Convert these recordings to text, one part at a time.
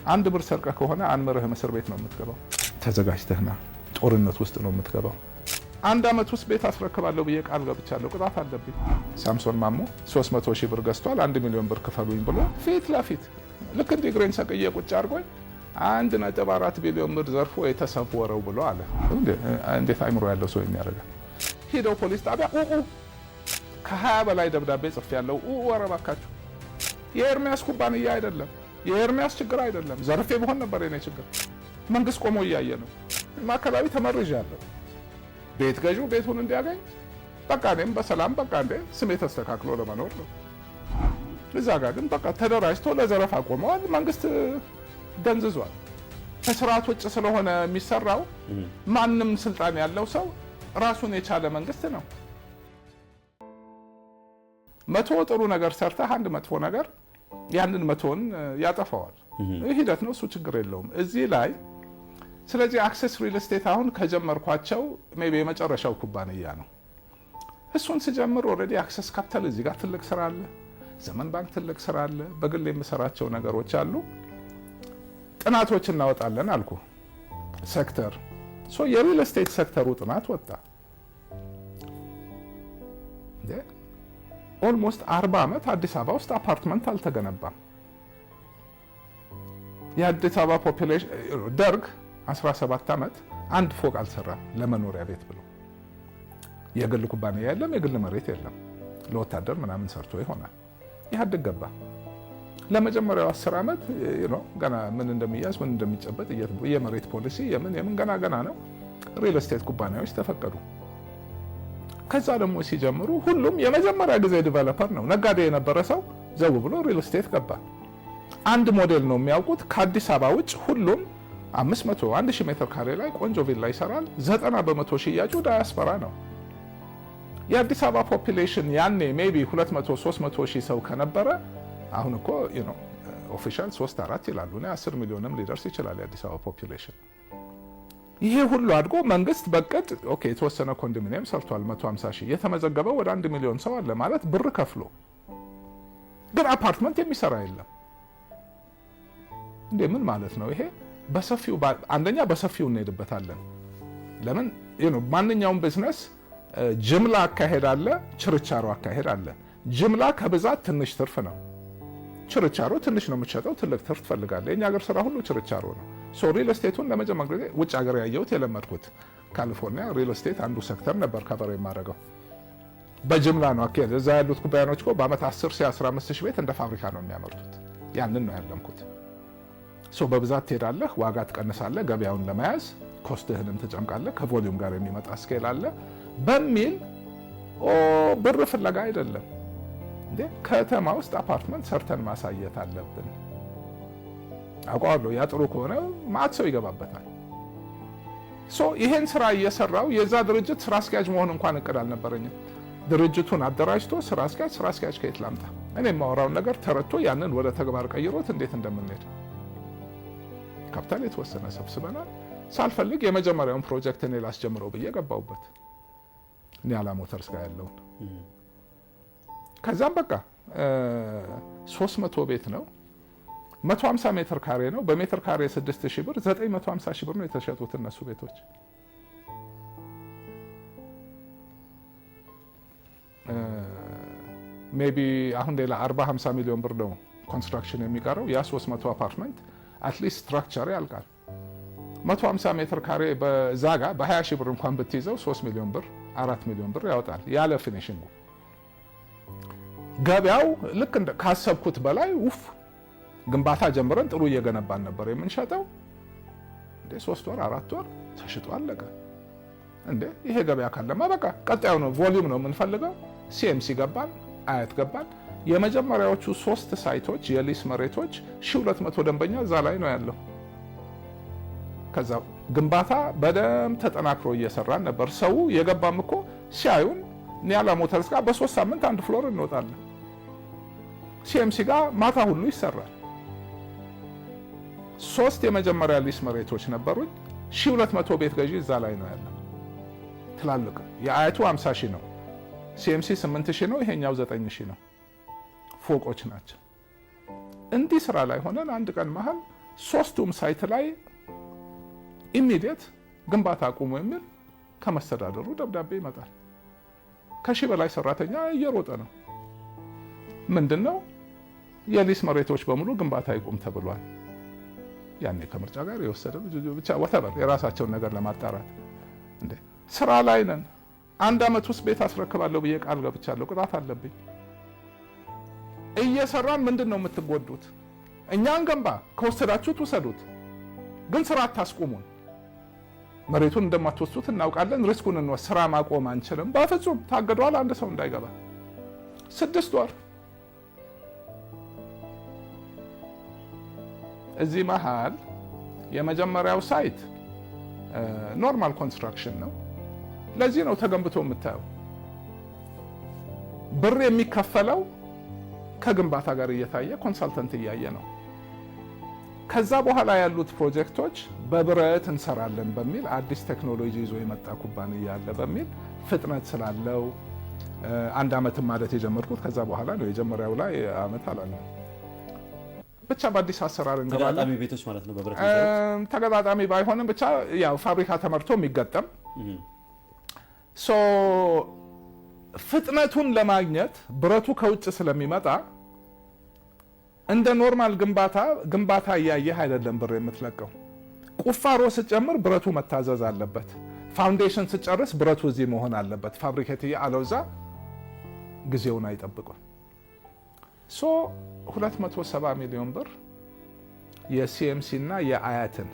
አንድ ብር ሰርቀህ ከሆነ አንመርህም፣ እስር ቤት ነው የምትገባው። ተዘጋጅተህና ጦርነት ውስጥ ነው የምትገባው። አንድ አመት ውስጥ ቤት አስረክባለሁ ብዬ ቃል ገብቻለሁ፣ ቅጣት አለብኝ። ሳምሶን ማሞ 300 ሺህ ብር ገዝቷል፣ 1 ሚሊዮን ብር ክፈሉኝ ብሎ ፊት ለፊት ልክ እንደ እግሬን ሰቅዬ ቁጭ አድርጎኝ 1.4 ቢሊዮን ብር ዘርፎ የተሰወረው ብሎ አለ። እንዴት አይምሮ ያለው ሰው የሚያደርጋል? ሄደው ፖሊስ ጣቢያ ከ20 በላይ ደብዳቤ ጽፌያለሁ። ኧረ እባካችሁ የኤርሚያስ ኩባንያ አይደለም፣ የኤርሚያስ ችግር አይደለም፣ ዘርፌ ቢሆን ነበር የኔ ችግር። መንግስት ቆሞ እያየ ነው። ማዕከላዊ ተመርዣለሁ። ቤት ገዢው ቤቱን እንዲያገኝ በቃ እኔም በሰላም በቃ እንደ ስሜ ተስተካክሎ ለመኖር ነው። እዛ ጋር ግን በቃ ተደራጅቶ ለዘረፋ ቆመዋል። መንግስት ደንዝዟል። ከስርዓት ውጭ ስለሆነ የሚሰራው ማንም ስልጣን ያለው ሰው ራሱን የቻለ መንግስት ነው። መቶ ጥሩ ነገር ሰርተህ አንድ መጥፎ ነገር ያንን መቶን ያጠፋዋል። ሂደት ነው፣ እሱ ችግር የለውም እዚህ ላይ። ስለዚህ አክሰስ ሪል ስቴት አሁን ከጀመርኳቸው ሜይ ቢ የመጨረሻው ኩባንያ ነው። እሱን ስጀምር ኦልሬዲ አክሰስ ካፒታል እዚህ ጋር ትልቅ ስራ አለ፣ ዘመን ባንክ ትልቅ ስራ አለ፣ በግል የምሰራቸው ነገሮች አሉ። ጥናቶች እናወጣለን አልኩ ሴክተር የሪል ስቴት ሴክተሩ ጥናት ወጣ። ኦልሞስት 40 ዓመት አዲስ አበባ ውስጥ አፓርትመንት አልተገነባም። የአዲስ አበባ ፖፑሌሽን ደርግ 17 ዓመት አንድ ፎቅ አልሰራም ለመኖሪያ ቤት ብሎ። የግል ኩባንያ የለም፣ የግል መሬት የለም። ለወታደር ምናምን ሰርቶ ይሆናል። ኢህአዴግ ገባ። ለመጀመሪያው 10 ዓመት ገና ምን እንደሚያዝ ምን እንደሚጨበጥ የመሬት ፖሊሲ የምን ገና ነው። ሪል ስቴት ኩባንያዎች ተፈቀዱ። ከዛ ደግሞ ሲጀምሩ ሁሉም የመጀመሪያ ጊዜ ዲቨሎፐር ነው። ነጋዴ የነበረ ሰው ዘው ብሎ ሪል ስቴት ገባ። አንድ ሞዴል ነው የሚያውቁት። ከአዲስ አበባ ውጭ ሁሉም 500 1000 ሜትር ካሬ ላይ ቆንጆ ቪላ ይሰራል። 90% ሽያጩ ዳያስፖራ ነው። የአዲስ አበባ ፖፑሌሽን ያኔ ሜቢ 200 300 ሺህ ሰው ከነበረ አሁን እኮ ኦፊሻል 3-4 ይላሉ። 10 ሚሊዮንም ሊደርስ ይችላል የአዲስ አበባ ፖፑሌሽን። ይሄ ሁሉ አድጎ መንግስት በቅድ የተወሰነ ኮንዶሚኒየም ሰርቷል። 150 ሺህ የተመዘገበው ወደ 1 ሚሊዮን ሰው አለ ማለት ብር ከፍሎ፣ ግን አፓርትመንት የሚሰራ የለም። እንዴ ምን ማለት ነው ይሄ? በሰፊው አንደኛ በሰፊው እንሄድበታለን። ለምን ማንኛውም ቢዝነስ ጅምላ አካሄድ አለ፣ ችርቻሮ አካሄድ አለ። ጅምላ ከብዛት ትንሽ ትርፍ ነው። ችርቻሮ ትንሽ ነው የምትሸጠው፣ ትልቅ ትርፍ ትፈልጋለህ። የኛ ሀገር ስራ ሁሉ ችርቻሮ ነው። ሪል ስቴቱን ለመጀመሪያ ጊዜ ውጭ ሀገር ያየሁት የለመድኩት ካሊፎርኒያ ሪል ስቴት አንዱ ሴክተር ነበር ከበር የማደርገው። በጅምላ ነው አካሄድ። እዛ ያሉት ኩባንያዎች እኮ በአመት 10,000-15,000 ሺህ ቤት እንደ ፋብሪካ ነው የሚያመርቱት። ያንን ነው ያለምኩት። በብዛት ትሄዳለህ፣ ዋጋ ትቀንሳለህ፣ ገበያውን ለመያዝ ኮስትህንም ትጨምቃለህ፣ ከቮሊዩም ጋር የሚመጣ ስኬል አለ በሚል ብር ፍለጋ አይደለም እንዴ። ከተማ ውስጥ አፓርትመንት ሰርተን ማሳየት አለብን። አውቀዋለሁ ያ ጥሩ ከሆነ ማት ሰው ይገባበታል። ይሄን ስራ እየሰራው የዛ ድርጅት ስራ አስኪያጅ መሆን እንኳን እቅድ አልነበረኝም። ድርጅቱን አደራጅቶ ስራ አስኪያጅ ከየት ላምጣ? እኔ የማወራውን ነገር ተረድቶ ያንን ወደ ተግባር ቀይሮት እንዴት እንደምንሄድ ካፒታል የተወሰነ ሰብስበናል። ሳልፈልግ የመጀመሪያውን ፕሮጀክት እኔ ላስጀምረው ብዬ ገባሁበት፣ ኒያላ ሞተርስ ጋር ያለውን። ከዛም በቃ 300 ቤት ነው፣ 150 ሜትር ካሬ ነው። በሜትር ካሬ 6000 ብር 950 ሺህ ብር ነው የተሸጡት እነሱ ቤቶች። ሜቢ አሁን ሌላ 40-50 ሚሊዮን ብር ነው ኮንስትራክሽን የሚቀረው። ያ 300 አፓርትመንት አትሊስት ስትራክቸር ያልቃል። 150 ሜትር ካሬ በዛጋ በ20 ሺህ ብር እንኳን ብትይዘው 3 ሚሊዮን ብር 4 ሚሊዮን ብር ያወጣል ያለ ፊኒሽንጉ። ገበያው ልክ ካሰብኩት በላይ ውፍ ግንባታ ጀምረን ጥሩ እየገነባን ነበር የምንሸጠው። እንዴ 3 ወር 4 ወር ተሽጦ አለቀ። እንዴ ይሄ ገበያ ካለማ በቃ ቀጣዩ ነው ቮሊዩም ነው የምንፈልገው። ሲኤምሲ ገባን፣ አያት ገባን። የመጀመሪያዎቹ 3 ሳይቶች የሊስ መሬቶች 1200 ደንበኛ እዛ ላይ ነው ያለው። ከዛ ግንባታ በደንብ ተጠናክሮ እየሰራን ነበር። ሰው የገባም እኮ ሲያዩን ኒያላ ሞተርስ ጋር በ3 ሳምንት አንድ ፍሎር እንወጣለን። ሲኤምሲ ጋር ማታ ሁሉ ይሰራል። 3 የመጀመሪያ ሊስ መሬቶች ነበሩኝ። 1200 ቤት ገዢ እዛ ላይ ነው ያለው። ትላልቅ የአያቱ 50 ሺህ ነው፣ ሲኤምሲ 8 ሺህ ነው፣ ይሄኛው 9 ሺህ ነው። ፎቆች ናቸው። እንዲህ ስራ ላይ ሆነን አንድ ቀን መሃል ሶስቱም ሳይት ላይ ኢሚዲየት ግንባታ አቁሙ የሚል ከመስተዳደሩ ደብዳቤ ይመጣል። ከ1000 በላይ ሰራተኛ እየሮጠ ነው። ምንድነው የሊስ መሬቶች በሙሉ ግንባታ ይቁም ተብሏል። ያኔ ከምርጫ ጋር የወሰደ ብቻ ወተበር የራሳቸውን ነገር ለማጣራት እንዴ ስራ ላይ ነን። 1 ዓመት ውስጥ ቤት አስረክባለሁ ብዬ ቃል ገብቻለሁ። ቅጣት አለብኝ። እየሰራን ምንድነው የምትጎዱት? እኛን ገንባ ከወሰዳችሁት ውሰዱት፣ ግን ስራ አታስቁሙን። መሬቱን እንደማትወስዱት እናውቃለን። ሪስኩን እንወስድ። ስራ ማቆም አንችልም። በፍጹም ታገዷል። አንድ ሰው እንዳይገባ 6 ወር። እዚህ መሃል የመጀመሪያው ሳይት ኖርማል ኮንስትራክሽን ነው። ለዚህ ነው ተገንብቶ የምታየው። ብር የሚከፈለው ከግንባታ ጋር እየታየ ኮንሳልተንት እያየ ነው። ከዛ በኋላ ያሉት ፕሮጀክቶች በብረት እንሰራለን በሚል አዲስ ቴክኖሎጂ ይዞ የመጣ ኩባንያ አለ በሚል ፍጥነት ስላለው 1 ዓመት ማለት የጀመርኩት ከዛ በኋላ ነው። የጀመሪያው ላይ ዓመት አላለም። ብቻ በአዲስ አሰራር እንገባለን። ተገጣጣሚ ቤቶች ማለት ነው። በብረት ተገጣጣሚ ባይሆንም ብቻ ያው ፋብሪካ ተመርቶ የሚገጠም ፍጥነቱን ለማግኘት ብረቱ ከውጭ ስለሚመጣ እንደ ኖርማል ግንባታ እያየህ አይደለም ብር የምትለቀው። ቁፋሮ ስጨምር ብረቱ መታዘዝ አለበት። ፋውንዴሽን ስጨርስ ብረቱ እዚህ መሆን አለበት። ፋብሪኬት አለውዛ ጊዜውን አይጠብቁም። 270 ሚሊዮን ብር የሲኤምሲ እና የአያትን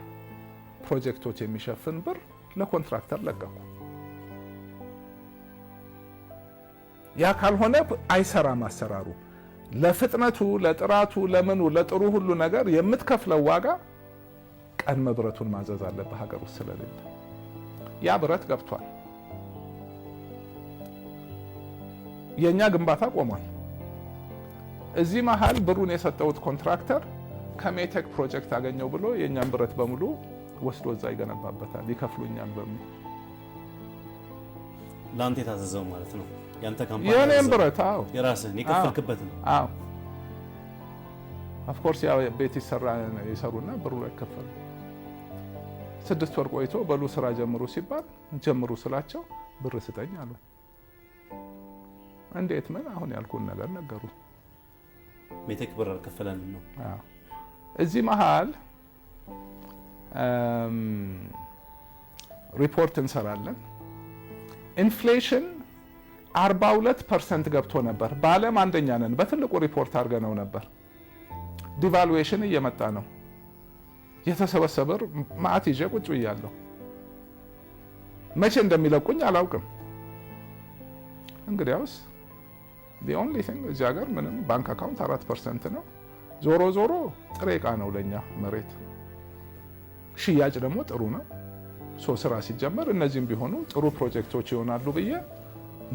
ፕሮጀክቶች የሚሸፍን ብር ለኮንትራክተር ለቀቁ። ያ ካልሆነ አይሰራም አሰራሩ። ለፍጥነቱ፣ ለጥራቱ፣ ለምኑ ለጥሩ ሁሉ ነገር የምትከፍለው ዋጋ ቀድመ ብረቱን ማዘዝ አለበት ሀገር ውስጥ ስለሌለ። ያ ብረት ገብቷል። የኛ ግንባታ ቆሟል። እዚህ መሃል ብሩን የሰጠውት ኮንትራክተር ከሜቴክ ፕሮጀክት አገኘው ብሎ የኛን ብረት በሙሉ ወስዶ እዛ ይገነባበታል። ይከፍሉኛል በሚል ላንተ የታዘዘው ማለት ነው። ያንተ ካምፓኒ የኔም ብረት አዎ፣ የራስህን የከፈልክበት ነው። አዎ ኦፍ ኮርስ ያው ቤት ይሰሩና ብሩ ላይ ከፈሉ። 6 ወር ቆይቶ በሉ ስራ ጀምሩ ሲባል ጀምሩ ስላቸው ብር ስጠኝ አሉ። እንዴት ምን አሁን ያልኩን ነገር ነገሩ። ሜቴክ ብር አልከፈለንም ነው። አዎ እዚህ መሃል ሪፖርት እንሰራለን። ኢንፍሌሽን 42% ገብቶ ነበር። በዓለም አንደኛ ነን። በትልቁ ሪፖርት አድርገነው ነበር። ዲቫሉዌሽን እየመጣ ነው። የተሰበሰበ ብር ማዕት ይዤ ቁጭ ብያለሁ። መቼ እንደሚለቁኝ አላውቅም። እንግዲያውስ the only thing እዚህ ሀገር ምንም ባንክ አካውንት 4% ነው። ዞሮ ዞሮ ጥሬ ዕቃ ነው ለኛ መሬት። ሽያጭ ደግሞ ጥሩ ነው። ስራ ሲጀመር እነዚህም ቢሆኑ ጥሩ ፕሮጀክቶች ይሆናሉ ብዬ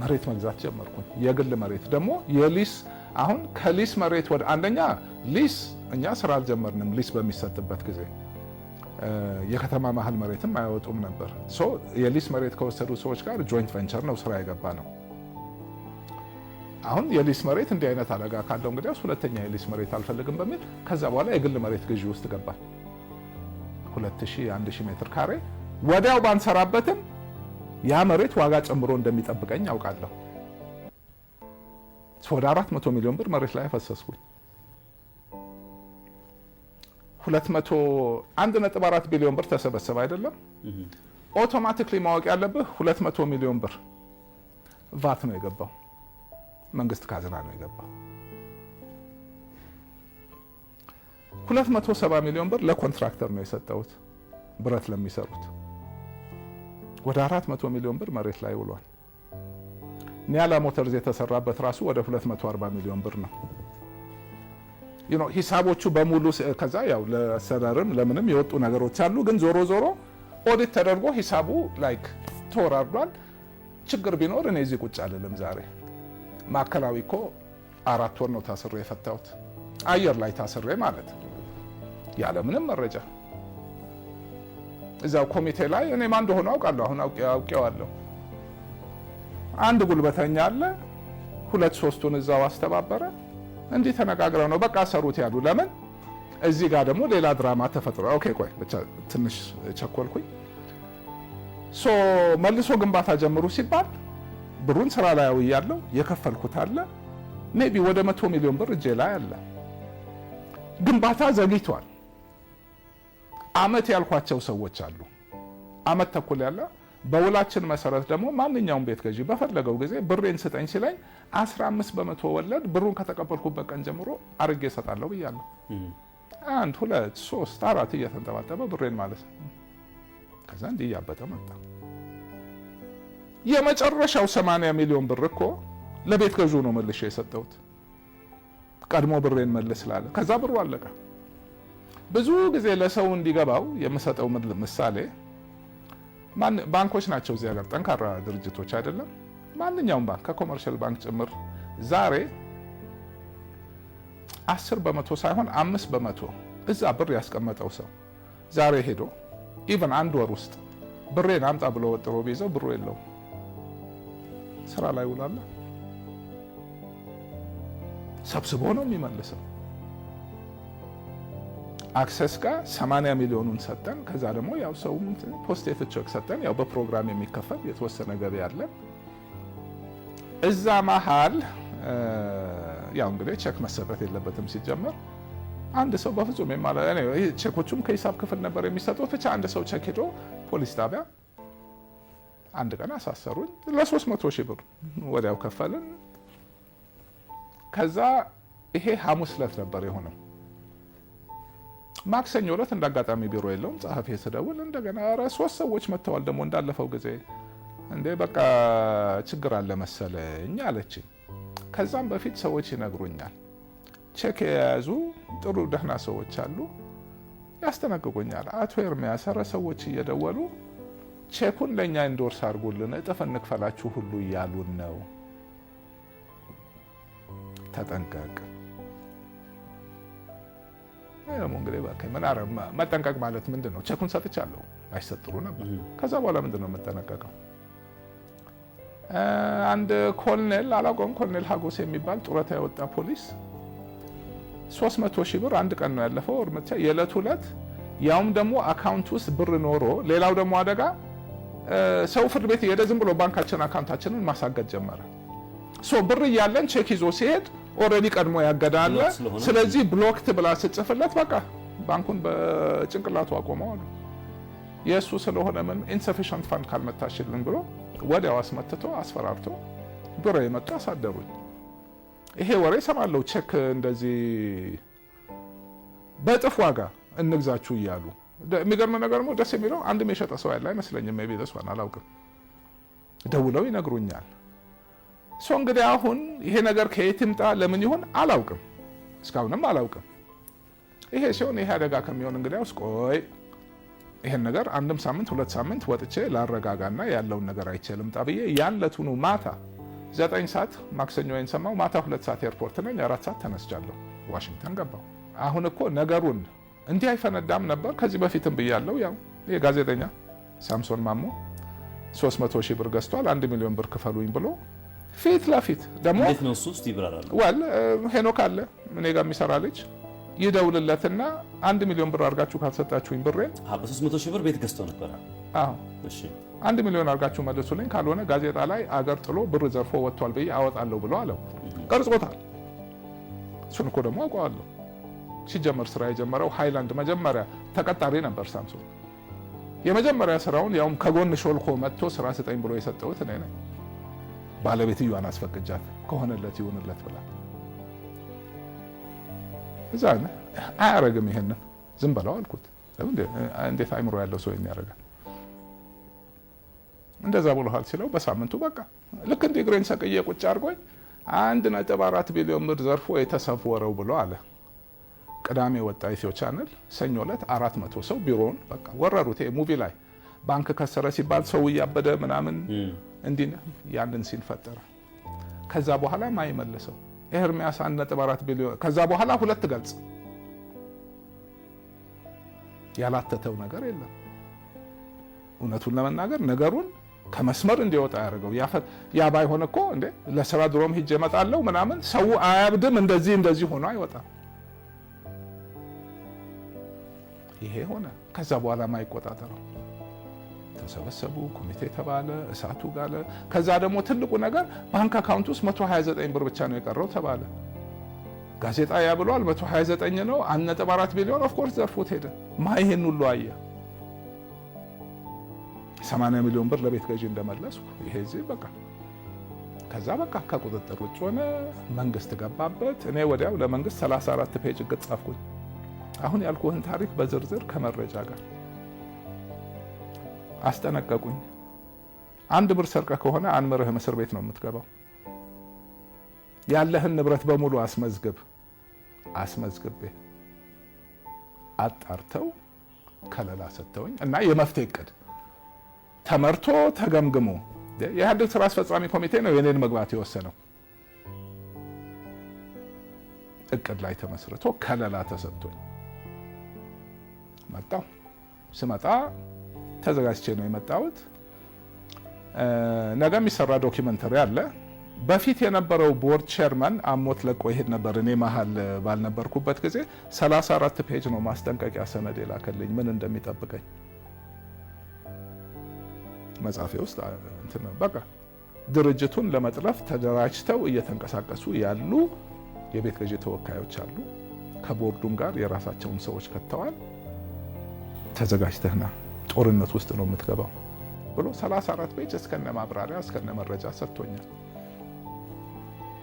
መሬት መግዛት ጀመርኩኝ። የግል መሬት ደግሞ የሊስ አሁን ከሊስ መሬት ወደ አንደኛ ሊስ እኛ ስራ አልጀመርንም። ሊስ በሚሰጥበት ጊዜ የከተማ መሀል መሬትም አያወጡም ነበር። የሊስ መሬት ከወሰዱ ሰዎች ጋር ጆይንት ቬንቸር ነው ስራ የገባ ነው። አሁን የሊስ መሬት እንዲህ አይነት አደጋ ካለው እንግዲያውስ ሁለተኛ የሊስ መሬት አልፈልግም በሚል ከዛ በኋላ የግል መሬት ግዢ ውስጥ ገባ። 2000 1000 ሜትር ካሬ ወዲያው ባንሰራበትም ያ መሬት ዋጋ ጨምሮ እንደሚጠብቀኝ ያውቃለሁ። ወደ 400 ሚሊዮን ብር መሬት ላይ ፈሰስኩኝ። 1.4 ቢሊዮን ብር ተሰበሰበ አይደለም። ኦቶማቲክሊ ማወቅ ያለብህ 200 ሚሊዮን ብር ቫት ነው የገባው፣ መንግስት ካዝና ነው የገባው። 270 ሚሊዮን ብር ለኮንትራክተር ነው የሰጠሁት ብረት ለሚሰሩት። ወደ 400 ሚሊዮን ብር መሬት ላይ ውሏል። ኒያላ ሞተርዝ የተሰራበት ራሱ ወደ 240 ሚሊዮን ብር ነው። ሂሳቦቹ በሙሉ ከዛ ያው ለአሰራርም ለምንም የወጡ ነገሮች አሉ። ግን ዞሮ ዞሮ ኦዲት ተደርጎ ሂሳቡ ላይክ ተወራርዷል። ችግር ቢኖር እኔ እዚህ ቁጭ አልልም ዛሬ። ማዕከላዊ እኮ 4 ወር ነው ታስሬ የፈታሁት። አየር ላይ ታስሬ ማለት ያለ ምንም መረጃ እዛው ኮሚቴ ላይ እኔ ማን እንደሆነ አውቃለሁ። አሁን አውቄዋለሁ። አንድ ጉልበተኛ አለ፣ 2-3ቱን እዛው አስተባበረ። እንዲህ ተነጋግረው ነው በቃ ሰሩት ያሉ። ለምን እዚህ ጋር ደግሞ ሌላ ድራማ ተፈጥሮ ኦኬ ቆይ ብቻ ትንሽ ቸኮልኩኝ። ሶ መልሶ ግንባታ ጀምሩ ሲባል ብሩን ስራ ላይ ያለው የከፈልኩት አለ ሜቢ ወደ 100 ሚሊዮን ብር እጄ ላይ አለ። ግንባታ ዘግይቷል። አመት ያልኳቸው ሰዎች አሉ። አመት ተኩል ያለ በውላችን መሰረት ደግሞ ማንኛውም ቤት ገዢ በፈለገው ጊዜ ብሬን ስጠኝ ሲለኝ 15% ወለድ ብሩን ከተቀበልኩበት ቀን ጀምሮ አርጌ እሰጣለሁ ብያለሁ። 1 2 3 4 እየተንጠባጠበ ብሬን ማለት ነው። ከዛ እንዲህ እያበጠ መጣ። የመጨረሻው 80 ሚሊዮን ብር እኮ ለቤት ገዢው ነው መልሼ የሰጠሁት። ቀድሞ ብሬን መልስ ስላለ ከዛ ብሩ አለቀ። ብዙ ጊዜ ለሰው እንዲገባው የምሰጠው ምሳሌ ባንኮች ናቸው እዚህ ሀገር ጠንካራ ድርጅቶች አይደለም። ማንኛውም ባንክ ከኮመርሻል ባንክ ጭምር ዛሬ 10% ሳይሆን 5% እዛ ብር ያስቀመጠው ሰው ዛሬ ሄዶ ኢቨን 1 ወር ውስጥ ብሬን አምጣ ብሎ ወጥሮ ቢይዘው ብሩ የለውም፣ ስራ ላይ ውላለ፣ ሰብስቦ ነው የሚመልሰው። አክሰስ ጋር 80 ሚሊዮኑን ሰጠን። ከዛ ደግሞ ያው ሰው ፖስቴት ቼክ ሰጠን። ያው በፕሮግራም የሚከፈል የተወሰነ ገቢ አለ። እዛ መሀል ያው እንግዲህ ቼክ መሰጠት የለበትም ሲጀመር። አንድ ሰው በፍጹም ቼኮቹም ከሂሳብ ክፍል ነበር የሚሰጡት። ብቻ አንድ ሰው ቼክ ሄዶ ፖሊስ ጣቢያ አንድ ቀን አሳሰሩኝ ለ300 ሺህ ብር ወዲያው ከፈልን። ከዛ ይሄ ሐሙስ ዕለት ነበር የሆነው። ማክሰኞ ዕለት እንዳጋጣሚ ቢሮ የለውም። ጸሐፊ ስደውል እንደገና ኧረ 3 ሰዎች መጥተዋል ደግሞ እንዳለፈው ጊዜ እንዴ በቃ ችግር አለ መሰለኝ አለችኝ። ከዛም በፊት ሰዎች ይነግሩኛል፣ ቼክ የያዙ ጥሩ ደህና ሰዎች አሉ ያስተነግጉኛል። አቶ ኤርሚያስ ኧረ ሰዎች እየደወሉ ቼኩን ለእኛ ኢንዶርስ አድርጉልን እጥፍ እንክፈላችሁ ሁሉ እያሉን ነው፣ ተጠንቀቅ። እንግዲህ መጠንቀቅ ማለት ምንድን ነው? ቼኩን ሰጥቻለሁ አይሰጥሩ ነበር። ከዛ በኋላ ምንድን ነው የምጠነቀቀው? አንድ ኮሎኔል አላውቀውም፣ ኮሎኔል ሀጎስ የሚባል ጡረታ የወጣ ፖሊስ 300 ሺህ ብር አንድ ቀን ነው ያለፈው እርምጃ የዕለት ሁለት ያውም ደግሞ አካውንት ውስጥ ብር ኖሮ ሌላው ደግሞ አደጋ ሰው ፍርድ ቤት እየሄደ ዝም ብሎ ባንካችን አካውንታችንን ማሳገድ ጀመረ። ብር እያለን ቼክ ይዞ ሲሄድ ኦልሬዲ ቀድሞ ያገዳለ። ስለዚህ ብሎክት ብላ ስጽፍለት በቃ ባንኩን በጭንቅላቱ አቆመው አሉ። የእሱ ስለሆነ ምን ኢንሰፊሽንት ፋንድ ካልመታሽልን ብሎ ወዲያው አስመትቶ አስፈራርቶ ብር የመጡ አሳደሩኝ። ይሄ ወሬ ሰማለሁ። ቼክ እንደዚህ በጥፍ ዋጋ እንግዛችሁ እያሉ የሚገርም ነገር ነው። ደስ የሚለው አንድም የሸጠ ሰው ያለ አይመስለኝም። ሜቢ ደስዋን አላውቅም። ደውለው ይነግሩኛል። እንግዲህ አሁን ይሄ ነገር ከየት ይምጣ ለምን ይሆን አላውቅም፣ እስካሁንም አላውቅም። ይሄ ሲሆን ይሄ አደጋ ከሚሆን እንግዲህ ቆይ ይሄን ነገር አንድም ሳምንት 2 ሳምንት ወጥቼ ላረጋጋና ያለውን ነገር አይቼ ልምጣ ብዬ ያለቱኑ ማታ 9 ሰዓት ማክሰኞ ወይን ሰማው ማታ 2 ሰዓት ኤርፖርት ነኝ። 4 ሰዓት ተነስቻለሁ፣ ዋሽንግተን ገባሁ። አሁን እኮ ነገሩን እንዲህ አይፈነዳም ነበር ከዚህ በፊትም ብያለሁ። ያው የጋዜጠኛ ሳምሶን ማሞ 300 ሺህ ብር ገዝቷል 1 ሚሊዮን ብር ክፈሉኝ ብሎ ፊት ለፊት ደግሞ እንዴት ነው እሱ እስቲ ይብራራል። ወል ሄኖክ አለ እኔ ጋር የሚሰራ ልጅ ይደውልለትና 1 ሚሊዮን ብር አድርጋችሁ ካልሰጣችሁኝ ብሬን በ300 ሺህ ብር ቤት ገዝቶ ነበር። አዎ እሺ 1 ሚሊዮን አድርጋችሁ መልሱልኝ፣ ካልሆነ ጋዜጣ ላይ አገር ጥሎ ብር ዘርፎ ወጥቷል ብዬ አወጣለሁ ብሎ አለው። ቀርጾታል። እሱን እኮ ደግሞ አውቀዋለሁ። ሲጀመር ስራ የጀመረው ሃይላንድ መጀመሪያ ተቀጣሪ ነበር ሳምሶን። የመጀመሪያ ስራውን ያውም ከጎን ሾልኮ መጥቶ ስራ ስጠኝ ብሎ የሰጠሁት እኔ ነኝ። ባለቤትየዋን አስፈቅጃት ከሆነለት ይሁንለት ብላ እዛ አያረግም ይሄንን ዝም በለው አልኩት። እንዴት አይምሮ ያለው ሰው ያደርጋል? እንደዛ ብሎሃል ሲለው በሳምንቱ በቃ ልክ እንደ እግሬን ሰቅዬ ቁጭ አድርጎኝ 1.4 ቢሊዮን ብር ዘርፎ የተሰወረው ብሎ አለ። ቅዳሜ ወጣ ኢትዮ ቻናል። ሰኞ ዕለት 400 ሰው ቢሮውን በቃ ወረሩት። ሙቪ ላይ ባንክ ከሰረ ሲባል ሰው እያበደ ምናምን እንዲህ ያንን ሲል ፈጠረ። ከዛ በኋላ ማይመለሰው ኤርሚያስ 1.4 ቢሊዮን ከዛ በኋላ 2 ገልጽ ያላተተው ነገር የለም። እውነቱን ለመናገር ነገሩን ከመስመር እንዲወጣ ያደርገው ያ ባይሆን እኮ እንዴ ለስራ ድሮም ሂጅ እመጣለሁ ምናምን ሰው አያብድም። እንደዚህ ሆኖ አይወጣም። ይሄ ሆነ። ከዛ በኋላ ማይቆጣጠረው ተሰበሰቡ፣ ኮሚቴ ተባለ፣ እሳቱ ጋለ። ከዛ ደግሞ ትልቁ ነገር ባንክ አካውንት ውስጥ 129 ብር ብቻ ነው የቀረው ተባለ። ጋዜጣ ያብሏል 129 ነው 1.4 ቢሊዮን ኦፍ ኮርስ ዘርፎት ሄደ። ይሄን ሁሉ አየ። 80 ሚሊዮን ብር ለቤት ገዢ እንደመለስኩ ይሄ እዚህ በቃ ከዛ በቃ ከቁጥጥር ውጭ ሆነ። መንግስት ገባበት። እኔ ወዲያው ለመንግስት 34 ፔጅ እግድ ጻፍኩኝ። አሁን ያልኩህን ታሪክ በዝርዝር ከመረጃ ጋር አስጠነቀቁኝ። 1 ብር ሰርቀህ ከሆነ አንምርህም፣ እስር ቤት ነው የምትገባው። ያለህን ንብረት በሙሉ አስመዝግቤ አጣርተው ከለላ ሰጥተውኝ እና የመፍትሄ እቅድ ተመርቶ ተገምግሞ የኢህአዴግ ስራ አስፈጻሚ ኮሚቴ ነው የኔን መግባት የወሰነው። እቅድ ላይ ተመስርቶ ከለላ ተሰጥቶኝ መጣሁ። ስመጣ ተዘጋጅቼ ነው የመጣሁት። ነገ የሚሰራ ዶኪመንተሪ አለ። በፊት የነበረው ቦርድ ቼርማን አሞት ለቆ ይሄድ ነበር። እኔ መሀል ባልነበርኩበት ጊዜ 34 ፔጅ ነው ማስጠንቀቂያ ሰነድ የላከልኝ ምን እንደሚጠብቀኝ መጻፌ ውስጥ እንትን ነው። በቃ ድርጅቱን ለመጥለፍ ተደራጅተው እየተንቀሳቀሱ ያሉ የቤት ገዢ ተወካዮች አሉ። ከቦርዱም ጋር የራሳቸውን ሰዎች ከተዋል። ተዘጋጅተህና ጦርነት ውስጥ ነው የምትገባው ብሎ 34 ፔጅ እስከነ ማብራሪያ እስከነ መረጃ ሰጥቶኛል።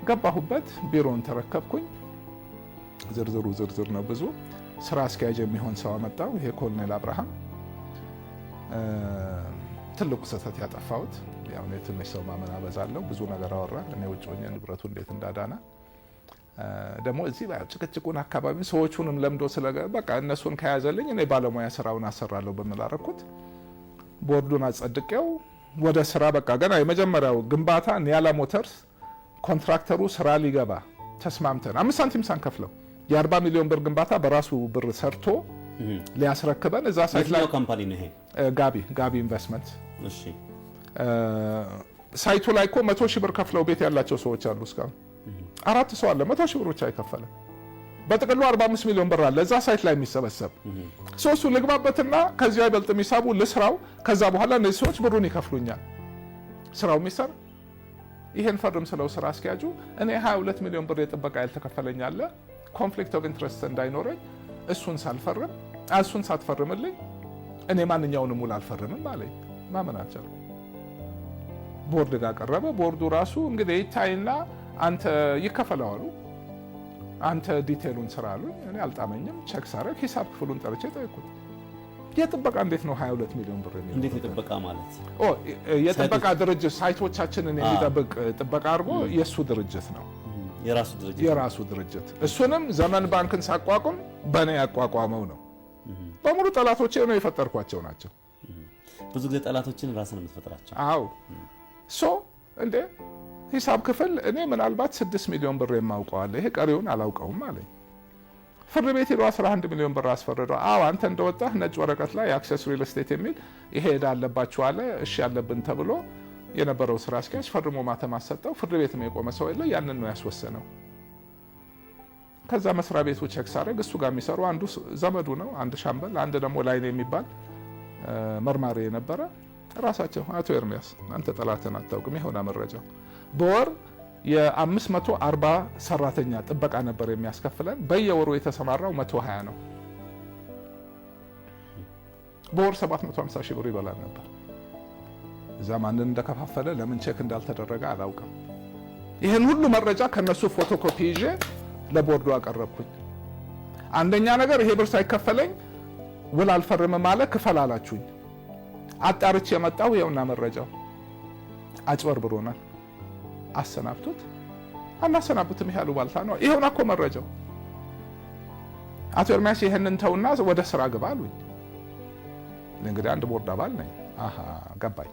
ገባሁበት። ቢሮውን ተረከብኩኝ። ዝርዝር ነው ብዙ። ስራ አስኪያጅ የሚሆን ሰው አመጣው። ይሄ ኮሎኔል አብርሃም ትልቁ ስህተት ያጠፋሁት ያው እኔ ትንሽ ሰው ማመን አበዛለሁ። ብዙ ነገር አወራ። እኔ ውጭ ሆኜ ንብረቱ እንዴት እንዳዳና ደግሞ እዚህ ጭቅጭቁን አካባቢ ሰዎቹንም ለምዶ በቃ እነሱን ከያዘልኝ እኔ ባለሙያ ስራውን አሰራለሁ በሚል አደረኩት። ቦርዱን አጸድቄው ወደ ስራ በቃ ገና የመጀመሪያው ግንባታ ኒያላ ሞተርስ ኮንትራክተሩ ስራ ሊገባ ተስማምተን 5 ሳንቲም ሳንከፍለው የ40 ሚሊዮን ብር ግንባታ በራሱ ብር ሰርቶ ሊያስረክበን እዛ ሳይት ላይ ካምፓኒ ነው ይሄ ጋቢ ኢንቨስትመንት። እሺ ሳይቱ ላይ እኮ 100 ሺህ ብር ከፍለው ቤት ያላቸው ሰዎች አሉ። እስካሁን 4 ሰው አለ 100 ሺህ ብር ብቻ አይከፈለ። በጥቅሉ 45 ሚሊዮን ብር አለ እዛ ሳይት ላይ የሚሰበሰብ። ሶስቱ ልግባበትና ከዚያ ይበልጥ የሚሳቡ ልስራው። ከዛ በኋላ እነዚህ ሰዎች ብሩን ይከፍሉኛል። ስራው የሚሰራ ይሄን ፈርም ስለው ስራ አስኪያጁ እኔ 22 ሚሊዮን ብር የጥበቃ ያልተከፈለኝ አለ ኮንፍሊክት ኦፍ ኢንትረስት እንዳይኖረኝ እሱን ሳትፈርምልኝ እኔ ማንኛውንም ውል አልፈርምም አለኝ። ማመን አልቻልኩም። ቦርድ ጋር ቀረበ። ቦርዱ ራሱ እንግዲህ ይታይና አንተ ይከፈለዋሉ አንተ ዲቴሉን ስራ አሉኝ። እኔ አልጣመኝም። ቼክ ሳረግ ሂሳብ ክፍሉን ጠርቼ ጠየቅኩት። የጥበቃ እንዴት ነው 22 ሚሊዮን ብር የሚለው? እንዴት የጥበቃ ማለት? የጥበቃ ድርጅት ሳይቶቻችንን የሚጠብቅ ጥበቃ አድርጎ የሱ ድርጅት ነው የራሱ ድርጅት። እሱንም ዘመን ባንክን ሳቋቁም በእኔ ያቋቋመው ነው። በሙሉ ጠላቶቼ ነው የፈጠርኳቸው ናቸው። ብዙ ጊዜ ጠላቶችን ራስን የምትፈጥራቸው። አዎ እንዴ ሂሳብ ክፍል እኔ ምናልባት 6 ሚሊዮን ብር የማውቀዋለ ይሄ ቀሪውን አላውቀውም አለኝ። ፍርድ ቤት ሄዶ 11 ሚሊዮን ብር አስፈረደው። አንተ እንደወጣህ ነጭ ወረቀት ላይ አክሰስ ሪል ስቴት የሚል ይሄ ዕዳ አለባችሁ አለ። እሺ ያለብን ተብሎ የነበረው ስራ አስኪያጅ ፈርሞ ማተም አሰጠው። ፍርድ ቤትም የቆመ ሰው የለ። ያንን ነው ያስወሰነው። ከዛ መስሪያ ቤቱ ቼክ ሳደርግ እሱ ጋር የሚሰሩ አንዱ ዘመዱ ነው፣ አንድ ሻምበል፣ አንድ ደግሞ ላይኔ የሚባል መርማሪ የነበረ ራሳቸው አቶ ኤርሚያስ አንተ ጠላትን አታውቅም ይሆና መረጃው በወር የ540 ሰራተኛ ጥበቃ ነበር የሚያስከፍለን። በየወሩ የተሰማራው 120 ነው። በወር 750 ሺህ ብር ይበላል ነበር። እዛ ማንን እንደከፋፈለ ለምን ቼክ እንዳልተደረገ አላውቅም። ይህን ሁሉ መረጃ ከነሱ ፎቶኮፒ ይዤ ለቦርዱ አቀረብኩኝ። አንደኛ ነገር ይሄ ብር ሳይከፈለኝ ውል አልፈርም ማለት ክፈል አላችሁኝ። አጣርቼ የመጣው ይኸውና መረጃው አጭበርብሮናል። አሰናብቱት አናሰናብትም ይሄ አሉባልታ ነው። ይሄውና እኮ መረጃው። አቶ ኤርሚያስ ይሄንን ተውና ወደ ስራ ግባ አሉኝ። እንግዲህ አንድ ቦርድ አባል ነኝ። ገባኝ።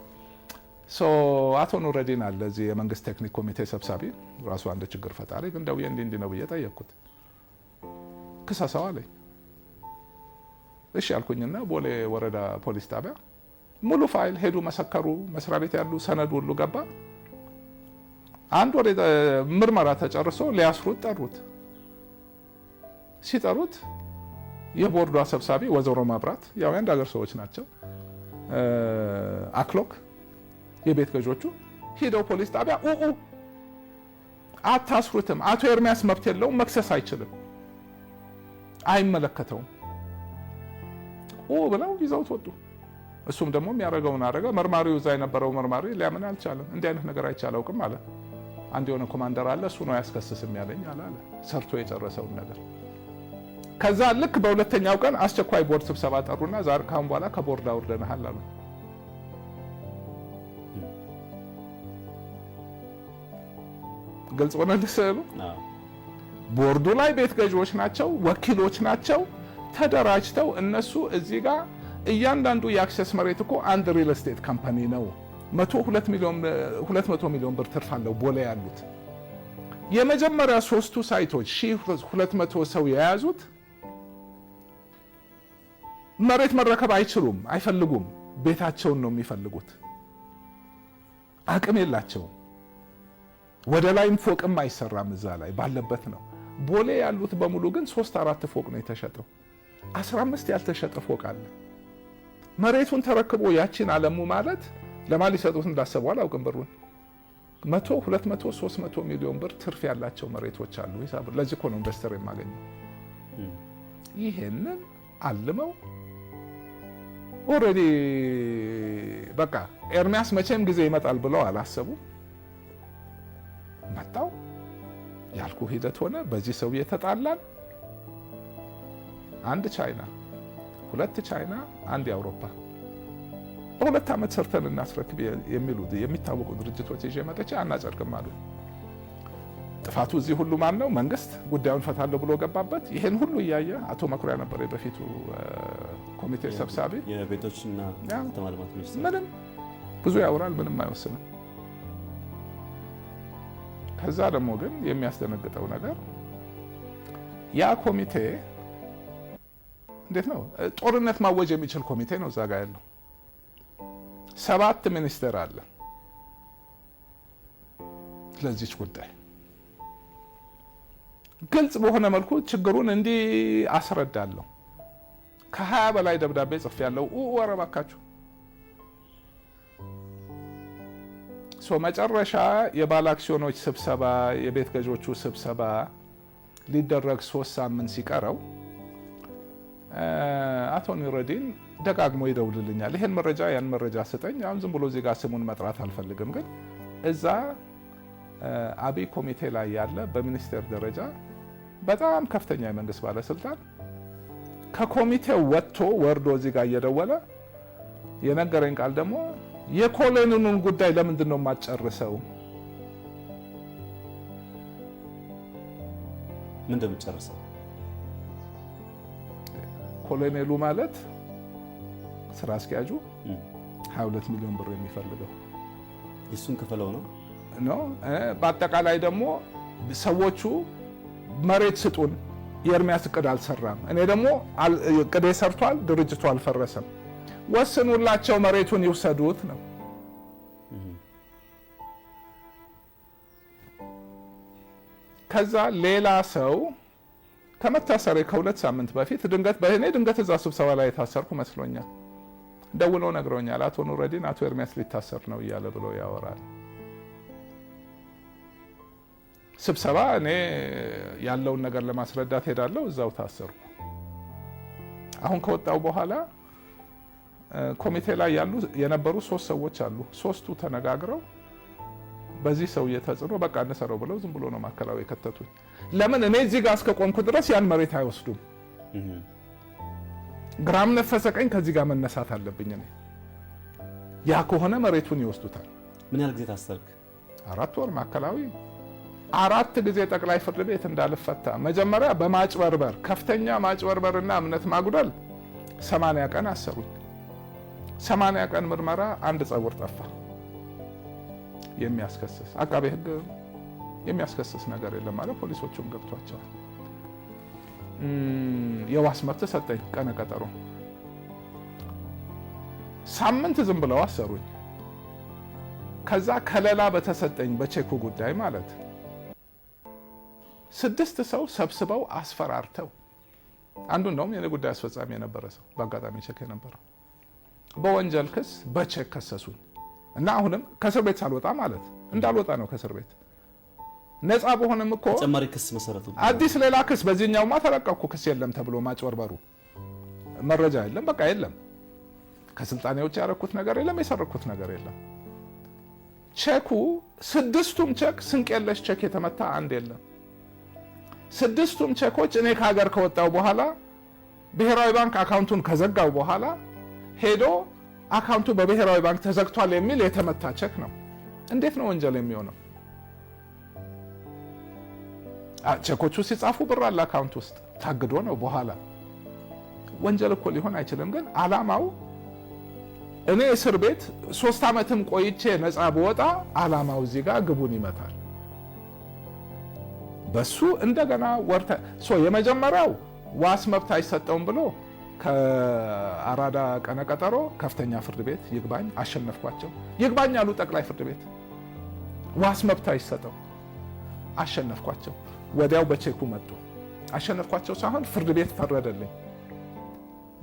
አቶ ኑረዲን አለ እዚህ የመንግስት ቴክኒክ ኮሚቴ ሰብሳቢ ራሱ አንድ ችግር ፈጣሪ ግን ደውዬ እንዲህ ነው ብዬ ጠየቅኩት። ክሰሰው አለኝ። እሺ አልኩኝና ቦሌ ወረዳ ፖሊስ ጣቢያ ሙሉ ፋይል ሄዱ፣ መሰከሩ። መስሪያ ቤት ያሉ ሰነድ ሁሉ ገባ። አንድ ወደ ምርመራ ተጨርሶ ሊያስሩት ጠሩት። ሲጠሩት የቦርዷ ሰብሳቢ ወይዘሮ መብራት ያው የአንድ ሀገር ሰዎች ናቸው። አክሎክ የቤት ገዦቹ ሄደው ፖሊስ ጣቢያ አታስሩትም፣ አቶ ኤርሚያስ መብት የለውም፣ መክሰስ አይችልም፣ አይመለከተውም ብለው ይዘውት ወጡ። እሱም ደግሞ የሚያደርገውን አደረገ። መርማሪው እዛ የነበረው መርማሪ ሊያምን አልቻለም። እንዲህ አይነት ነገር አይቼ አላውቅም አለ። አንድ የሆነ ኮማንደር አለ፣ እሱ ነው ያስከስስም ያለኝ አለ ሰርቶ የጨረሰውን ነገር። ከዛ ልክ በሁለተኛው ቀን አስቸኳይ ቦርድ ስብሰባ ጠሩና ዛሬ ካሁን በኋላ ከቦርድ አውርደናል አሉ። ግልጽ ሆነ ልስሉ። ቦርዱ ላይ ቤት ገዢዎች ናቸው፣ ወኪሎች ናቸው ተደራጅተው እነሱ እዚህ ጋር እያንዳንዱ የአክሰስ መሬት እኮ አንድ ሪል ስቴት ካምፓኒ ነው። 200 ሚሊዮን ብር ትርፍ አለው ቦሌ ያሉት። የመጀመሪያ 3ቱ ሳይቶች 1200 ሰው የያዙት መሬት መረከብ አይችሉም፣ አይፈልጉም። ቤታቸውን ነው የሚፈልጉት። አቅም የላቸውም። ወደ ላይም ፎቅም አይሰራም እዛ ላይ ባለበት ነው። ቦሌ ያሉት በሙሉ ግን 3-4 ፎቅ ነው የተሸጠው። 15 ያልተሸጠ ፎቅ አለ። መሬቱን ተረክቦ ያቺን አለሙ ማለት ለማን ሊሰጡት እንዳሰቡ አላውቅም። ብሩን 100፣ 200፣ 300 ሚሊዮን ብር ትርፍ ያላቸው መሬቶች አሉ። ሂሳብ ለዚህ እኮ ነው ኢንቨስተር የማገኘው። ይሄንን አልመው ኦልሬዲ በቃ ኤርሚያስ መቼም ጊዜ ይመጣል ብለው አላሰቡ። መጣው ያልኩ ሂደት ሆነ። በዚህ ሰው የተጣላን 1 ቻይና፣ 2 ቻይና፣ 1 የአውሮፓ በ2 ዓመት ሰርተን እናስረክብ የሚሉት የሚታወቁ ድርጅቶች ይዤ መጥቼ አናጸድቅም አሉ። ጥፋቱ እዚህ ሁሉ ማን ነው? መንግስት ጉዳዩን ፈታለሁ ብሎ ገባበት። ይሄን ሁሉ እያየ አቶ መኩሪያ ነበር የበፊቱ ኮሚቴ ሰብሳቢ። የቤቶችና ከተማ ልማት ሚኒስትር ምንም ብዙ ያወራል፣ ምንም አይወስንም። ከዛ ደግሞ ግን የሚያስደነግጠው ነገር ያ ኮሚቴ እንዴት ነው ጦርነት ማወጅ የሚችል ኮሚቴ ነው። እዛ ጋር ያለው 7 ሚኒስትር አለ ለዚች ጉዳይ ግልጽ በሆነ መልኩ ችግሩን እንዲህ አስረዳለሁ። ከ20 በላይ ደብዳቤ ጽፌያለሁ። ኧረ እባካችሁ መጨረሻ የባለ አክሲዮኖች ስብሰባ የቤት ገዦቹ ስብሰባ ሊደረግ 3 ሳምንት ሲቀረው አቶ ኑረዲን ደጋግሞ ይደውልልኛል። ይሄን መረጃ ያን መረጃ ስጠኝ። አሁን ዝም ብሎ እዚህ ጋር ስሙን መጥራት አልፈልግም፣ ግን እዛ አብይ ኮሚቴ ላይ ያለ በሚኒስቴር ደረጃ በጣም ከፍተኛ የመንግስት ባለስልጣን ከኮሚቴው ወጥቶ ወርዶ እዚህ ጋር እየደወለ የነገረኝ ቃል ደግሞ የኮሎኔሉን ጉዳይ ለምንድን ነው የማትጨርሰው? ምን እንደምጨርሰው? ኮሎኔሉ ማለት ስራ አስኪያጁ 22 ሚሊዮን ብር የሚፈልገው እሱን ክፈለው ነው። በአጠቃላይ ደግሞ ሰዎቹ መሬት ስጡን፣ የኤርሚያስ እቅድ አልሰራም፣ እኔ ደግሞ እቅዴ ሰርቷል፣ ድርጅቱ አልፈረሰም፣ ወስኑላቸው፣ መሬቱን ይውሰዱት ነው። ከዛ ሌላ ሰው ከመታሰሬ ከ2 ሳምንት በፊት ድንገት እዛ ስብሰባ ላይ የታሰርኩ መስሎኛል። ደውሎ ነግሮኛል። አቶ ኑረዲን አቶ ኤርሚያስ ሊታሰር ነው እያለ ብሎ ያወራል። ስብሰባ እኔ ያለውን ነገር ለማስረዳት ሄዳለሁ። እዛው ታሰርኩ። አሁን ከወጣው በኋላ ኮሚቴ ላይ የነበሩ 3 ሰዎች አሉ። 3ቱ ተነጋግረው በዚህ ሰውዬ ተጽዕኖ በቃ እንሰረው ብለው ዝም ብሎ ነው ማዕከላዊ የከተቱኝ። ለምን እኔ እዚህ ጋር እስከቆምኩ ድረስ ያን መሬት አይወስዱም። ግራም ነፈሰ ቀኝ ከዚህ ጋር መነሳት አለብኝ እኔ። ያ ከሆነ መሬቱን ይወስዱታል። ምን ያህል ጊዜ ታሰርክ? 4 ወር ማዕከላዊ፣ 4 ጊዜ ጠቅላይ ፍርድ ቤት እንዳልፈታ። መጀመሪያ በማጭበርበር ከፍተኛ ማጭበርበርና እምነት ማጉደል 80 ቀን አሰሩኝ። 80 ቀን ምርመራ፣ 1 ጸጉር ጠፋ። የሚያስከስስ አቃቤ ሕግ የሚያስከስስ ነገር የለም ማለት ፖሊሶቹም ገብቷቸዋል። የዋስ መብት ሰጠኝ፣ ቀነ ቀጠሮ። ሳምንት ዝም ብለው አሰሩኝ። ከዛ ከለላ በተሰጠኝ በቼኩ ጉዳይ ማለት 6 ሰው ሰብስበው አስፈራርተው አንዱ እንደውም የኔ ጉዳይ አስፈጻሚ የነበረ ሰው በአጋጣሚ ቼክ የነበረው በወንጀል ክስ በቼክ ከሰሱኝ እና አሁንም ከእስር ቤት ሳልወጣ ማለት እንዳልወጣ ነው ከእስር ቤት ነፃ በሆነም እኮ ተጨማሪ ክስ መሰረቱ አዲስ ሌላ ክስ በዚህኛውማ ተለቀቅኩ ክስ የለም ተብሎ ማጭበርበሩ መረጃ የለም በቃ የለም ከስልጣኔ ውጭ ያደረኩት ነገር የለም የሰረኩት ነገር የለም ቼኩ ስድስቱም ቼክ ስንቅ የለሽ ቼክ የተመታ አንድ የለም ስድስቱም ቼኮች እኔ ከሀገር ከወጣው በኋላ ብሔራዊ ባንክ አካውንቱን ከዘጋው በኋላ ሄዶ አካውንቱ በብሔራዊ ባንክ ተዘግቷል የሚል የተመታ ቼክ ነው እንዴት ነው ወንጀል የሚሆነው ቼኮቹ ሲጻፉ ብር አለ አካውንት ውስጥ ታግዶ ነው በኋላ ወንጀል እኮ ሊሆን አይችልም ግን አላማው እኔ እስር ቤት 3 ዓመትም ቆይቼ ነፃ በወጣ አላማው እዚህ ጋር ግቡን ይመታል በሱ እንደገና ወርተ የመጀመሪያው ዋስ መብት አይሰጠውም ብሎ ከአራዳ ቀነቀጠሮ ከፍተኛ ፍርድ ቤት ይግባኝ አሸነፍኳቸው ይግባኝ ያሉ ጠቅላይ ፍርድ ቤት ዋስ መብት አይሰጠው አሸነፍኳቸው ወዲያው በቼኩ መጡ አሸነፍኳቸው ሳይሆን ፍርድ ቤት ፈረደልኝ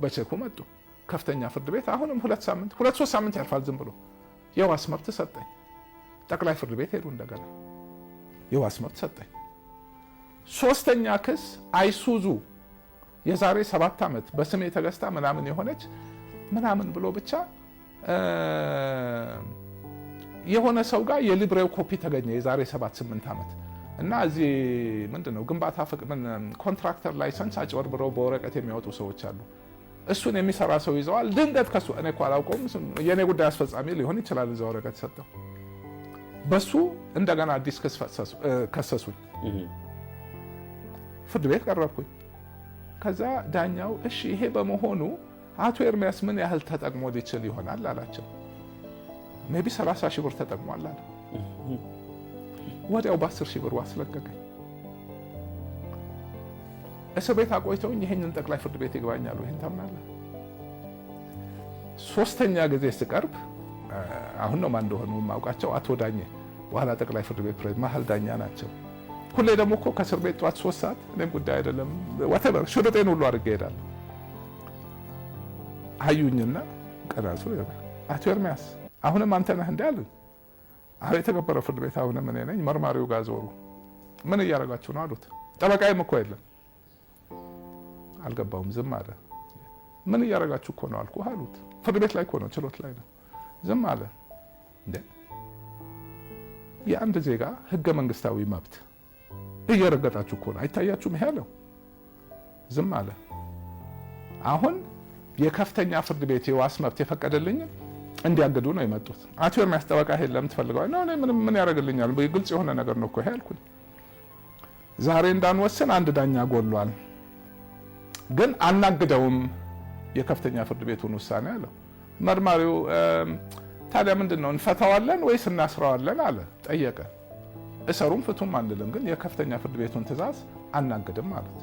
በቼኩ መጡ ከፍተኛ ፍርድ ቤት አሁንም 2-3 ሳምንት ያልፋል ዝም ብሎ የዋስ መብት ሰጠኝ ጠቅላይ ፍርድ ቤት ሄዱ እንደገና የዋስ መብት ሰጠኝ ሶስተኛ ክስ አይሱዙ የዛሬ 7 ዓመት በስሜ ተገዝታ ምናምን የሆነች ምናምን ብሎ ብቻ የሆነ ሰው ጋር የሊብሬው ኮፒ ተገኘ የዛሬ 7-8 ዓመት እና እዚህ ምንድነው ግንባታ ኮንትራክተር ላይሰንስ አጭበርብረው በወረቀት የሚያወጡ ሰዎች አሉ እሱን የሚሰራ ሰው ይዘዋል ድንገት ከሱ እኔ እኮ አላውቀውም የኔ ጉዳይ አስፈጻሚ ሊሆን ይችላል እዛ ወረቀት ሰጠው በሱ እንደገና አዲስ ክስ ከሰሱኝ ፍርድ ቤት ቀረብኩኝ ከዛ ዳኛው እሺ ይሄ በመሆኑ አቶ ኤርሚያስ ምን ያህል ተጠቅሞ ሊችል ይሆናል አላቸው ሜቢ 30 ሺህ ብር ተጠቅሟል አለ ወዲያው በ10 ሺህ ብር ዋስ ለቀቀኝ እስር ቤት አቆይተውኝ ይሄንን ጠቅላይ ፍርድ ቤት ይግባኛሉ ይሄን ታምናለህ ሶስተኛ ጊዜ ስቀርብ አሁን ነው ማን እንደሆኑ ማውቃቸው አቶ ዳኘ በኋላ ጠቅላይ ፍርድ ቤት ፕሬዝዳንት መሀል ዳኛ ናቸው ሁሌ ደግሞ እኮ ከእስር ቤት ጠዋት 3 ሰዓት እኔም ጉዳይ አይደለም whatever ሽርጤን ሁሉ አድርጌ እሄዳለሁ አዩኝና ቀናሱ አቶ ኤርሚያስ አሁንም አንተ ነህ እንዴ አሉኝ አሁን የተከበረው ፍርድ ቤት አሁንም እኔ ነኝ መርማሪው ጋር ዞሩ ምን እያደረጋችሁ ነው አሉት ጠበቃዬም እኮ የለም አልገባውም ዝም አለ ምን እያደረጋችሁ እኮ ነው አልኩህ አሉት ፍርድ ቤት ላይ እኮ ነው ችሎት ላይ ነው ዝም አለ እንዴ የአንድ ዜጋ ህገ መንግስታዊ መብት እየረገጣችሁ እኮ ነው አይታያችሁም ይሄ አለው ዝም አለ አሁን የከፍተኛ ፍርድ ቤት የዋስ መብት የፈቀደልኝ እንዲያገዱ ነው የመጡት አቶ ኤርሚያስ ጠበቃ የለም ትፈልገው ነው እኔ ምን ያደርግልኛል ግልጽ የሆነ ነገር ነው እኮ ይሄ አልኩኝ ዛሬ እንዳንወስን አንድ ዳኛ ጎሏል ግን አናግደውም የከፍተኛ ፍርድ ቤቱን ውሳኔ አለው መርማሪው ታዲያ ምንድነው እንፈታዋለን ወይስ እናስራዋለን አለ ጠየቀ እሰሩም ፍቱም አንልም ግን የከፍተኛ ፍርድ ቤቱን ትዕዛዝ አናግድም ማለት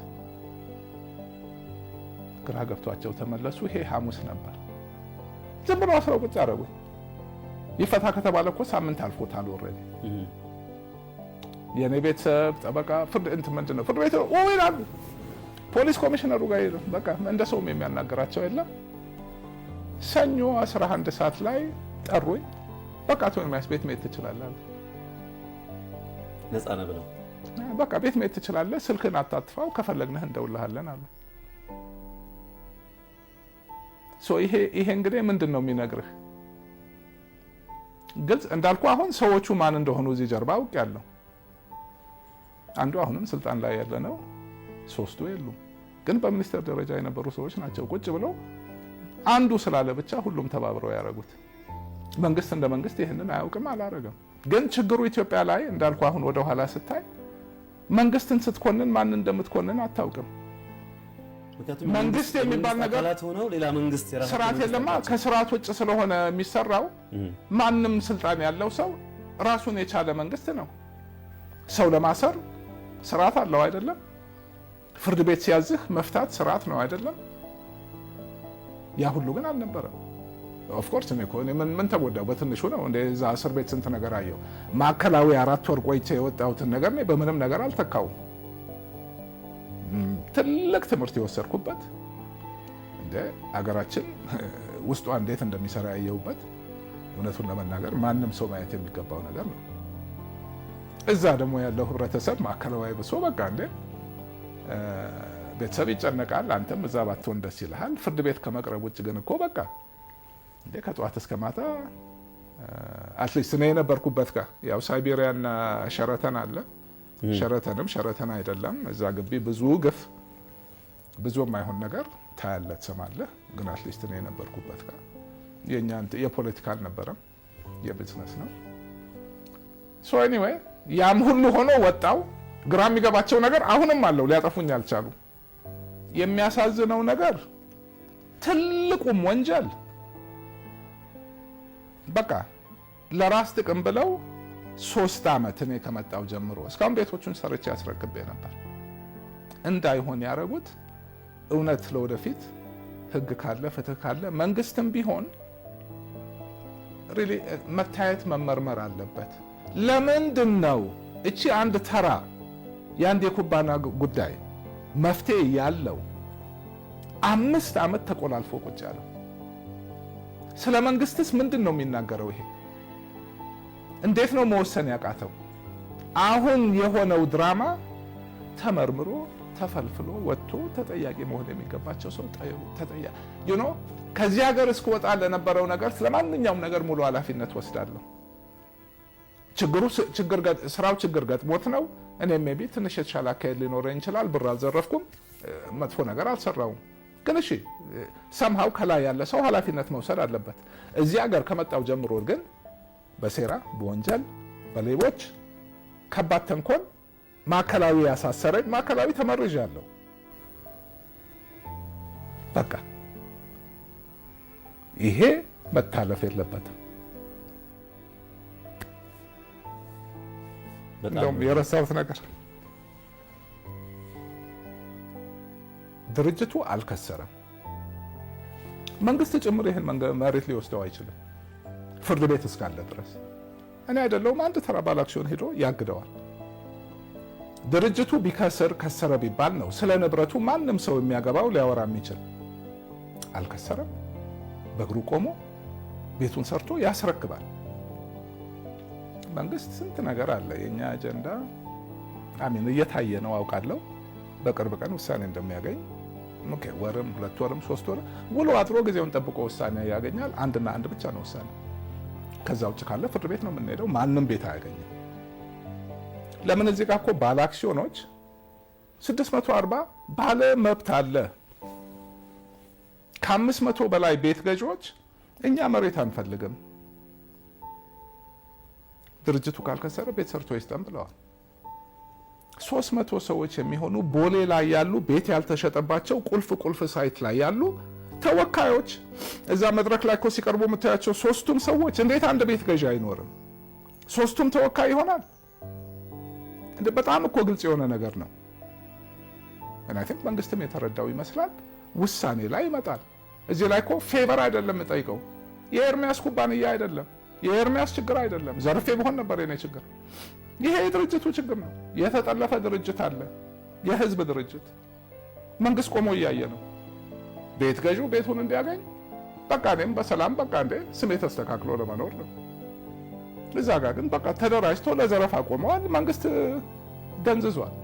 ግራ ገብቷቸው ተመለሱ ይሄ ሐሙስ ነበር ዝም ብሎ አስረው ቁጭ አደረጉ ይፈታ ከተባለ እኮ ሳምንት አልፎታል ኦልሬዲ የኔ ቤተሰብ ጠበቃ ፍርድ ምንድነው ፍርድ ቤት ይላሉ ፖሊስ ኮሚሽነሩ ጋር ሄዱ በቃ እንደ ሰውም የሚያናገራቸው የለም ሰኞ 11 ሰዓት ላይ ጠሩኝ በቃ አቶ ኤርሚያስ ቤት መሄድ ትችላለህ ነፃ ነህ ብለው በቃ ቤት መሄድ ትችላለህ ስልክን አታጥፋው ከፈለግነህ እንደውልሃለን አሉ ይሄ እንግዲህ ምንድነው የሚነግርህ ግልጽ እንዳልኩ አሁን ሰዎቹ ማን እንደሆኑ እዚህ ጀርባ አውቄያለሁ አንዱ አሁንም ስልጣን ላይ ያለ ነው ሶስቱ የሉም ግን በሚኒስትር ደረጃ የነበሩ ሰዎች ናቸው ቁጭ ብለው አንዱ ስላለ ብቻ ሁሉም ተባብረው ያደረጉት መንግስት እንደ መንግስት ይሄንን አያውቅም አላረገም ግን ችግሩ ኢትዮጵያ ላይ እንዳልኩ አሁን ወደ ኋላ ስታይ መንግስትን ስትኮንን ማን እንደምትኮንን አታውቅም መንግስት የሚባል ነገር ሌላ መንግስት ስርዓት የለማ ከስርዓት ውጭ ስለሆነ የሚሰራው ማንም ስልጣን ያለው ሰው ራሱን የቻለ መንግስት ነው ሰው ለማሰር ስርዓት አለው አይደለም ፍርድ ቤት ሲያዝህ መፍታት ስርዓት ነው አይደለም ያ ሁሉ ግን አልነበረም ኦፍ ኮርስ እኔ ምን ተጎዳው በትንሹ ነው እንደዛ እስር ቤት ስንት ነገር አየው ማዕከላዊ 4 ወር ቆይቼ የወጣሁትን ነገር ነው በምንም ነገር አልተካው ትልቅ ትምህርት የወሰድኩበት እንደ አገራችን ውስጧ እንዴት እንደሚሰራ ያየሁበት እውነቱን ለመናገር ማንም ሰው ማየት የሚገባው ነገር ነው። እዛ ደግሞ ያለው ህብረተሰብ ማዕከላዊ ብሶ በቃ እንደ ቤተሰብ ይጨነቃል። አንተም እዛ ባትሆን ደስ ይልሃል። ፍርድ ቤት ከመቅረብ ውጭ ግን እኮ በቃ እንደ ከጠዋት እስከ ማታ አትሊስት እኔ የነበርኩበት ጋር ያው ሳይቤሪያና ሸረተን አለ። ሸረተንም ሸረተን አይደለም። እዛ ግቢ ብዙ ግፍ ብዙ የማይሆን ነገር ታያለህ፣ ትሰማለህ። ግን አትሊስት እኔ የነበርኩበት ጋር የኛ የፖለቲካ አልነበረም፣ የቢዝነስ ነው። ሶ ኤኒዌይ ያም ሁሉ ሆኖ ወጣው። ግራ የሚገባቸው ነገር አሁንም አለው፣ ሊያጠፉኝ አልቻሉ። የሚያሳዝነው ነገር ትልቁም ወንጀል በቃ ለራስ ጥቅም ብለው 3 ዓመት እኔ ከመጣው ጀምሮ እስካሁን ቤቶቹን ሰርቼ ያስረክቤ ነበር እንዳይሆን ያደረጉት። እውነት ለወደፊት ህግ ካለ ፍትህ ካለ መንግስትም ቢሆን ሪሊ መታየት መመርመር አለበት። ለምንድን ነው እቺ አንድ ተራ የአንድ የኩባንያ ጉዳይ መፍትሄ ያለው 5 ዓመት ተቆላልፎ ቁጭ ያለው? ስለ መንግስትስ ምንድን ነው የሚናገረው? ይሄ እንዴት ነው መወሰን ያቃተው? አሁን የሆነው ድራማ ተመርምሮ ተፈልፍሎ ወጥቶ ተጠያቂ መሆን የሚገባቸው ሰው ተጠያቂ ከዚህ ሀገር እስክወጣ ለነበረው ነገር ስለማንኛውም ነገር ሙሉ ኃላፊነት ወስዳለሁ። ስራው ችግር ገጥሞት ነው። እኔ ሜቢ ትንሽ የተሻለ አካሄድ ሊኖረኝ ይችላል። ብር አልዘረፍኩም፣ መጥፎ ነገር አልሰራውም። ግን እሺ ሰምሃው ከላይ ያለ ሰው ኃላፊነት መውሰድ አለበት። እዚህ ሀገር ከመጣው ጀምሮ ግን በሴራ በወንጀል በሌቦች ከባድ ተንኮል ማዕከላዊ ያሳሰረኝ፣ ማዕከላዊ ተመርዣለሁ። በቃ ይሄ መታለፍ የለበትም። እንደውም የረሳሁት ነገር ድርጅቱ አልከሰረም። መንግስት ጭምር ይህን መሬት ሊወስደው አይችልም ፍርድ ቤት እስካለ ድረስ። እኔ አይደለሁም አንድ ተራ ባለ አክሲዮን ሄዶ ያግደዋል። ድርጅቱ ቢከስር ከሰረ ቢባል ነው ስለ ንብረቱ ማንም ሰው የሚያገባው ሊያወራ የሚችል። አልከሰረም። በእግሩ ቆሞ ቤቱን ሰርቶ ያስረክባል። መንግስት ስንት ነገር አለ። የኛ አጀንዳ አሚን እየታየ ነው አውቃለሁ። በቅርብ ቀን ውሳኔ እንደሚያገኝ ወርም 2 ወርም 3 ወር ውሎ አድሮ ጊዜውን ጠብቆ ውሳኔ ያገኛል። አንድና አንድ ብቻ ነው ውሳኔ። ከዛ ውጭ ካለ ፍርድ ቤት ነው የምንሄደው። ማንም ቤት አያገኝም። ለምን እዚህ ጋር እኮ ባለ አክሲዮኖች 640 ባለ መብት አለ። ከ500 በላይ ቤት ገዢዎች እኛ መሬት አንፈልግም፣ ድርጅቱ ካልከሰረ ቤት ሰርቶ ይስጠን ብለዋል። 300 ሰዎች የሚሆኑ ቦሌ ላይ ያሉ ቤት ያልተሸጠባቸው ቁልፍ ሳይት ላይ ያሉ ተወካዮች እዛ መድረክ ላይ እኮ ሲቀርቡ የምታያቸው 3ቱም ሰዎች እንዴት አንድ ቤት ገዢ አይኖርም? 3ቱም ተወካይ ይሆናል። በጣም እኮ ግልጽ የሆነ ነገር ነው። እና አይ ቲንክ መንግስትም የተረዳው ይመስላል። ውሳኔ ላይ ይመጣል። እዚህ ላይ እኮ ፌቨር አይደለም የምጠይቀው። የኤርሚያስ ኩባንያ አይደለም፣ የኤርሚያስ ችግር አይደለም። ዘርፌ በሆን ነበር የኔ ችግር። ይሄ የድርጅቱ ችግር ነው። የተጠለፈ ድርጅት አለ፣ የህዝብ ድርጅት። መንግስት ቆሞ እያየ ነው። ቤት ገዢው ቤቱን እንዲያገኝ በቃ እኔም በሰላም በቃ እንዴ ስሜ ተስተካክሎ ለመኖር ነው። እዛ ጋር ግን በቃ ተደራጅቶ ለዘረፋ ቆመዋል። መንግስት ደንዝዟል።